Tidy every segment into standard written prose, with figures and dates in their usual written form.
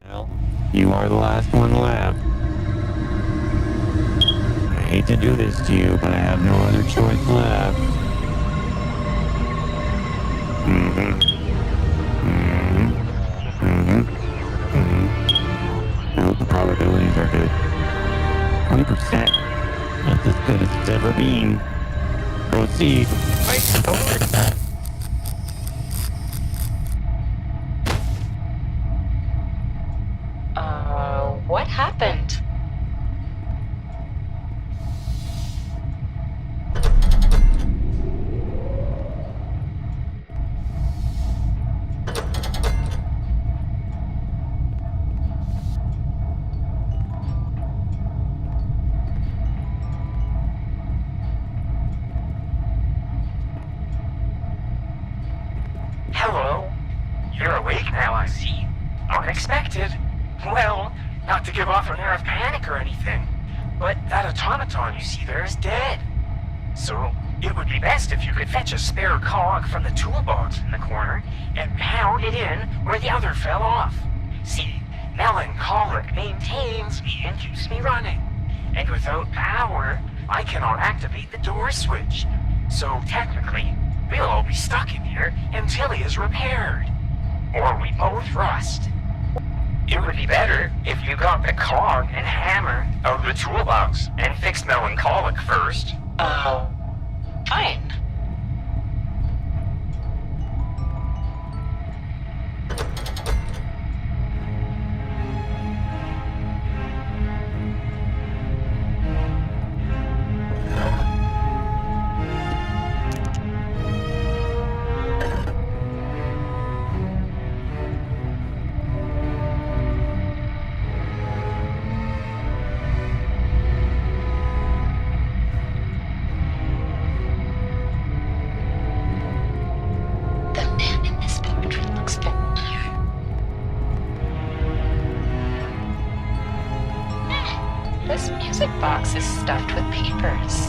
Well, you are the last one left. I hate to do this to you, but I have no other choice left. No, the probabilities are good. 20%. That's as good as it's ever been. Proceed. Wait, don't worry. What happened? Hello? You're awake now, I see. Unexpected. Well, not to give off an air of panic or anything, but that automaton you see there is dead. So, it would be best if you could fetch a spare cog from the toolbox in the corner and pound it in where the other fell off. See, Melancholic maintains me and keeps me running. And without power, I cannot activate the door switch. So technically, we'll all be stuck in here until he is repaired. Or we both rust. It would be better if you got the cog and hammer out of the toolbox and fixed Melancholic first. Fine. This music box is stuffed with papers.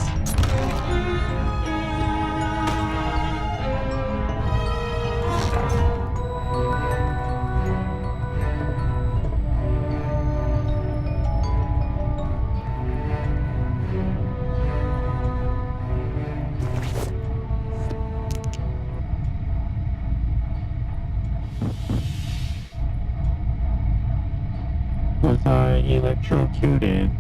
Was I electrocuted?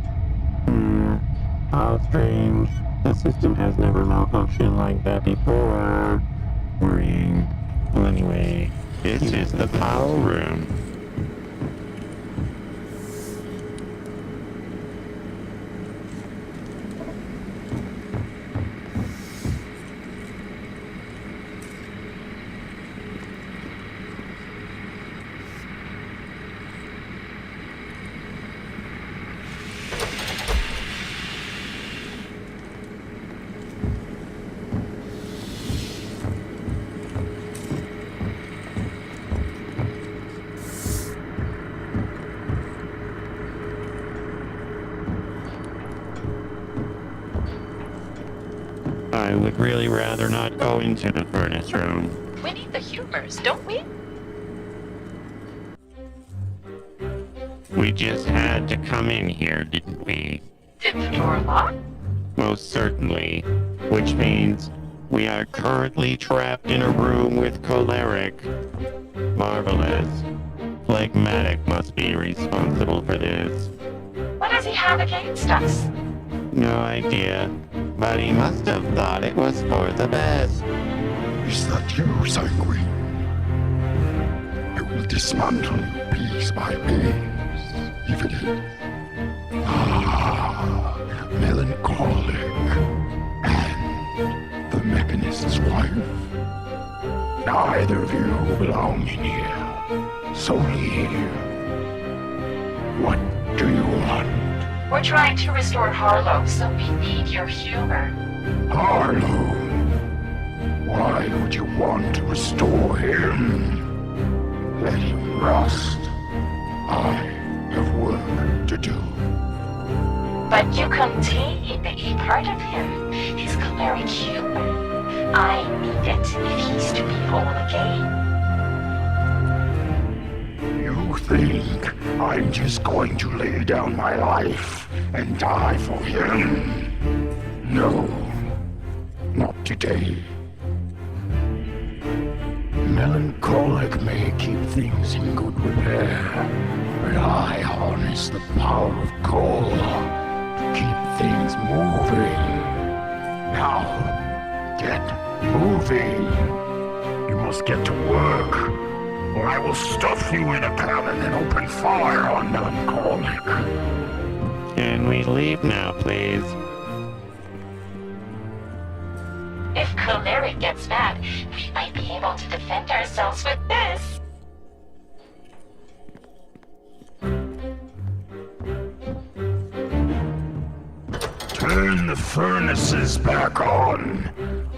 How strange. The system has never malfunctioned like that before. Worrying. Well, anyway, this is the power room. I would really rather not go into the furnace room. We need the Humours, don't we? We just had to come in here, didn't we? Did the door lock? Most certainly. Which means we are currently trapped in a room with Choleric. Marvelous. Phlegmatic must be responsible for this. What does he have against us? No idea. But he must have thought it was for the best. Is that you, Sanguine? I will dismantle you piece by piece, even if... Melancholic. And the Mechanist's wife. Neither of you belong in here. So leave. What do you want? We're trying to restore Harlow, so we need your humor. Harlow? Why would you want to restore him? Let him rust. I have work to do. But you contain a part of him, his choleric humor. I need it if he's to be whole again. You think I'm just going to lay down my life and die for him? No, not today. Melancholic may keep things in good repair, but I harness the power of coal to keep things moving. Now, get moving. You must get to work, or I will stuff you in a cannon and open fire on Melancholic. Can we leave now, please? If Choleric gets mad, we might be able to defend ourselves with this. Turn the furnaces back on.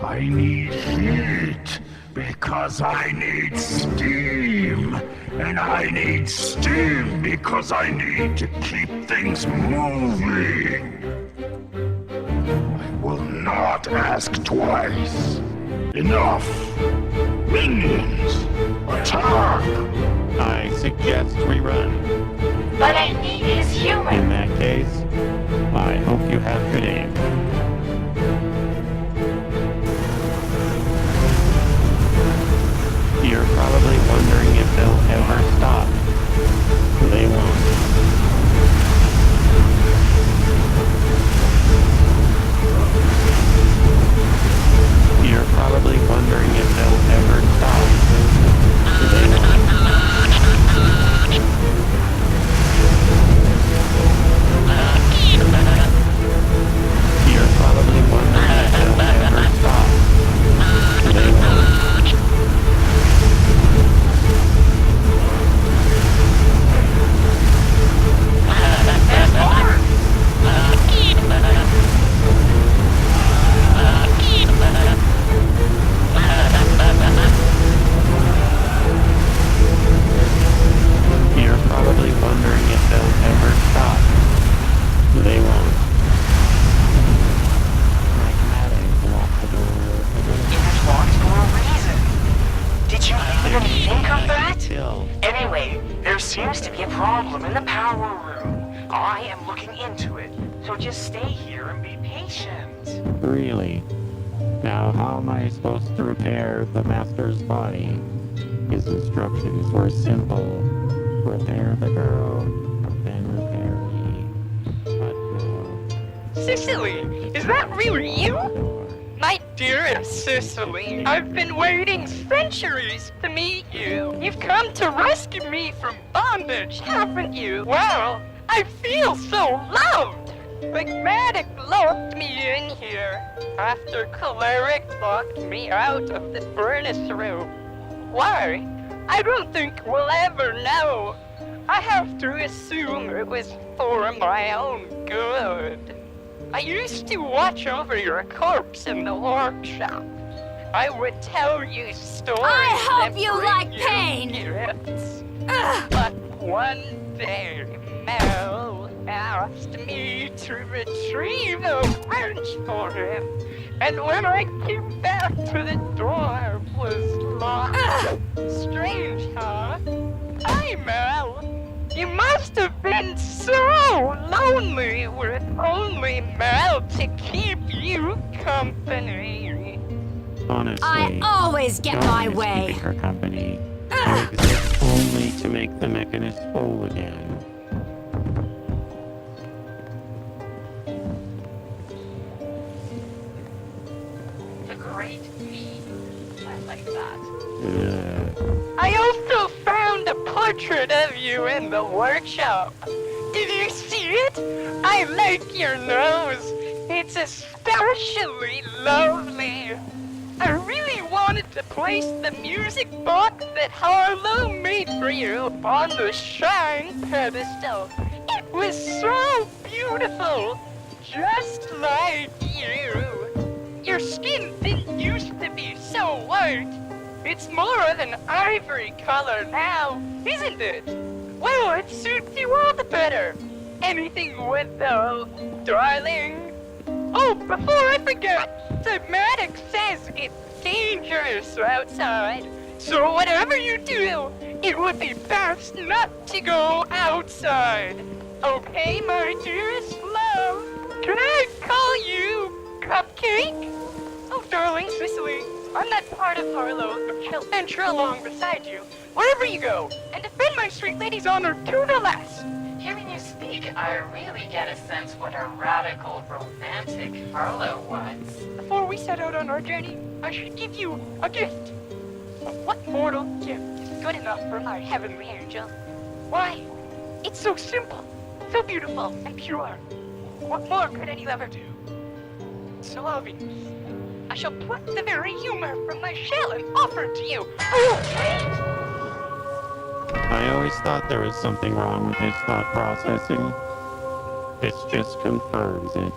I need heat because I need steam. And I need steam because I need to keep things moving. I will not ask twice. Enough. Minions, attack! I suggest we run. But I need his humor. In that case, I hope you have good aim. You're probably wondering if they'll ever stop. They won't. You're probably wondering if they'll ever stop. They won't. You're probably wondering if they'll ever stop. They won't. You're probably wondering if they'll ever stop. They won't. Phlegmatic locked the door. It was locked for a reason. Did you even think of that? Still. Anyway, there seems to be a problem in the power room. I am looking into it, so just stay here and be patient. Really? Now how am I supposed to repair the master's body? His instructions were simple. Repair the girl, then repair me. But no. Cecily, is that really you? My dearest Cecily, I've been waiting centuries to meet you. You've come to rescue me from bondage, haven't you? Well, I feel so loved. Phlegmatic locked me in here after Choleric locked me out of the furnace room. Why? I don't think we'll ever know. I have to assume it was for my own good. I used to watch over your corpse in the workshop. I would tell you stories. I hope and you bring like you pain. gifts. Ugh. But one day, Mel asked me to retrieve a wrench for him. And when I came back to the door, it was locked. Strange, huh? Hi, Mel. You must have been so lonely with only Mel to keep you company. Honestly, I always get my Darren is way. keeping her company. You exist only to make the Mechanist whole again. The great me. I like that. Ugh. I also found a portrait of you in the workshop. Did you see it? I like your nose. It's especially lovely. I really wanted to place the music box that Harlow made for you on the shrine pedestal. It was so beautiful, just like you. Your skin didn't used to be so white. It's more of an ivory color now, isn't it? Well, it suits you all the better. Anything would though, darling. Oh, before I forget, Phlegmatic says it's dangerous outside. So whatever you do, it would be best not to go outside. Okay, my dearest love? Can I call you Cupcake? Oh, darling Cecily, I'm that part of Harlow who shall venture along beside you, wherever you go, and defend my sweet lady's honor to the last. Hearing you speak, I really get a sense what a radical, romantic Harlow was. Before we set out on our journey, I should give you a gift. But what mortal gift is good enough for my heavenly angel? Why, it's so simple, so beautiful and pure. What more could any lover do? So obvious. I shall pluck the very humor from my shell and offer it to you. I always thought there was something wrong with his thought processing. This just confirms it.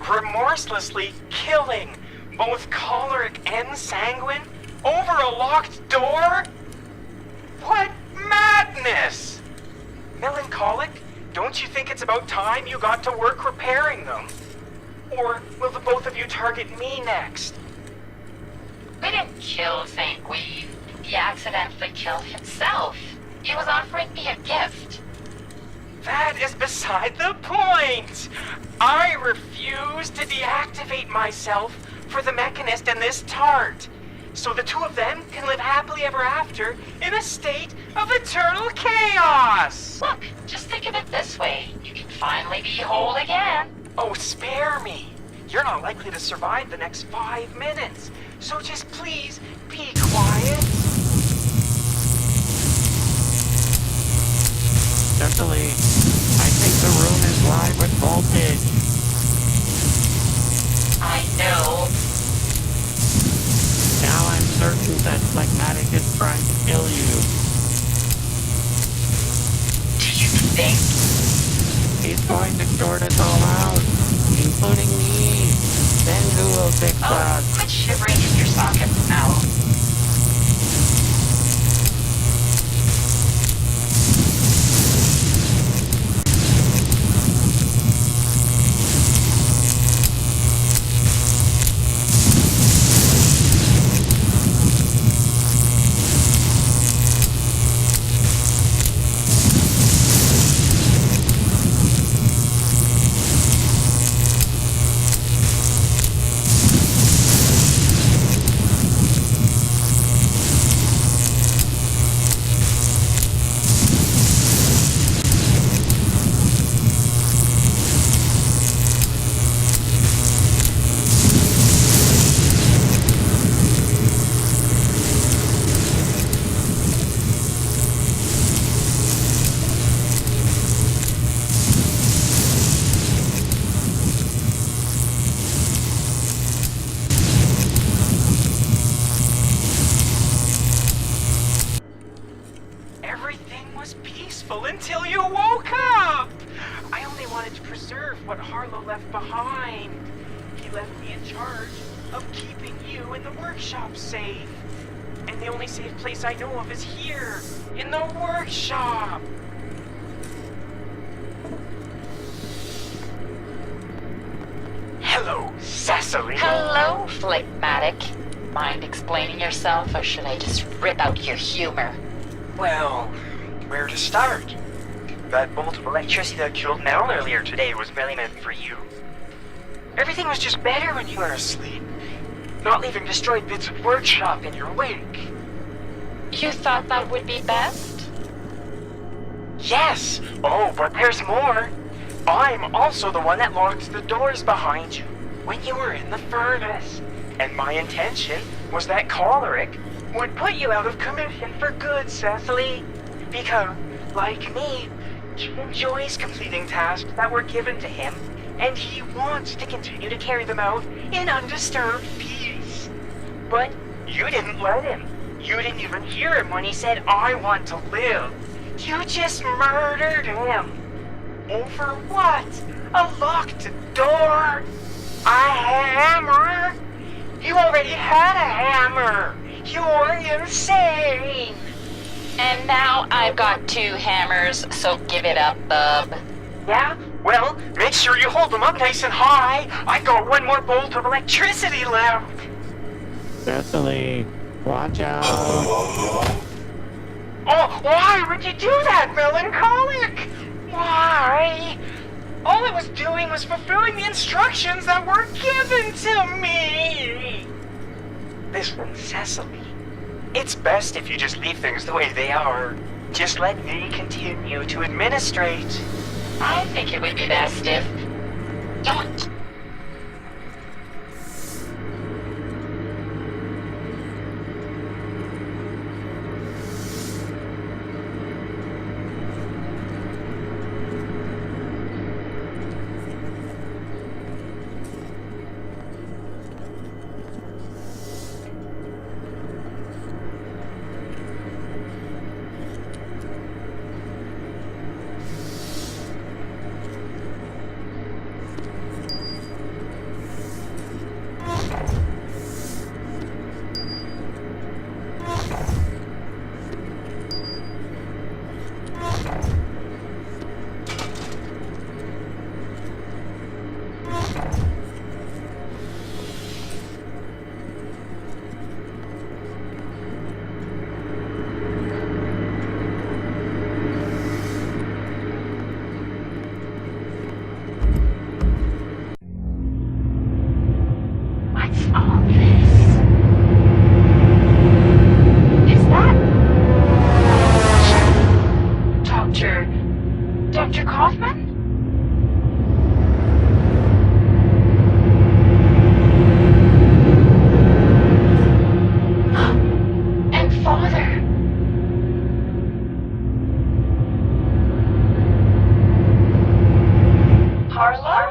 Remorselessly killing both Choleric and Sanguine over a locked door? What madness! Melancholic, don't you think it's about time you got to work repairing them? Or will the both of you target me next? We didn't kill Sanguine. He accidentally killed himself. He was offering me a gift. That is beside the point! I refuse to deactivate myself for the Mechanist and this tart, so the two of them can live happily ever after in a state of eternal chaos! Look, just think of it this way. You can finally be whole again. Oh, spare me! You're not likely to survive the next 5 minutes, so just please be quiet. Cecily, I think the room is live with voltage. I know. Now I'm certain that Phlegmatic is trying to kill you. Do you think? He's going to short us all out, including me. Then who will fix Oh, us? quit shivering in your sockets now. Until you woke up! I only wanted to preserve what Harlow left behind. He left me in charge of keeping you in the workshop safe. And the only safe place I know of is here, in the workshop. Hello, Cecily. Hello, Phlegmatic. Mind explaining yourself, or should I just rip out your humor? Well, where to start? That bolt of electricity that killed Mel earlier today was really meant for you. Everything was just better when you were asleep, not leaving destroyed bits of workshop in your wake. You thought that would be best? Yes! Oh, but there's more! I'm also the one that locked the doors behind you when you were in the furnace. And my intention was that Choleric would put you out of commission for good, Cecily. Because, like me, he enjoys completing tasks that were given to him, and he wants to continue to carry them out in undisturbed peace. But you didn't let him. You didn't even hear him when he said, "I want to live." You just murdered him. Over what? A locked door? A hammer? You already had a hammer. You're insane. And now I've got 2 hammers, so give it up, bub. Yeah? Well, make sure you hold them up nice and high. I got one more bolt of electricity left. Cecily, watch out. Oh, why would you do that, Melancholic? Why? All I was doing was fulfilling the instructions that were given to me. This from Cecily. It's best if you just leave things the way they are. Just let me continue to administrate. I think it would be best if... Don't... What's all this? Is that... Dr. Kaufman? And Father. Harlow?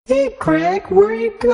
Hey, Craig, where you go?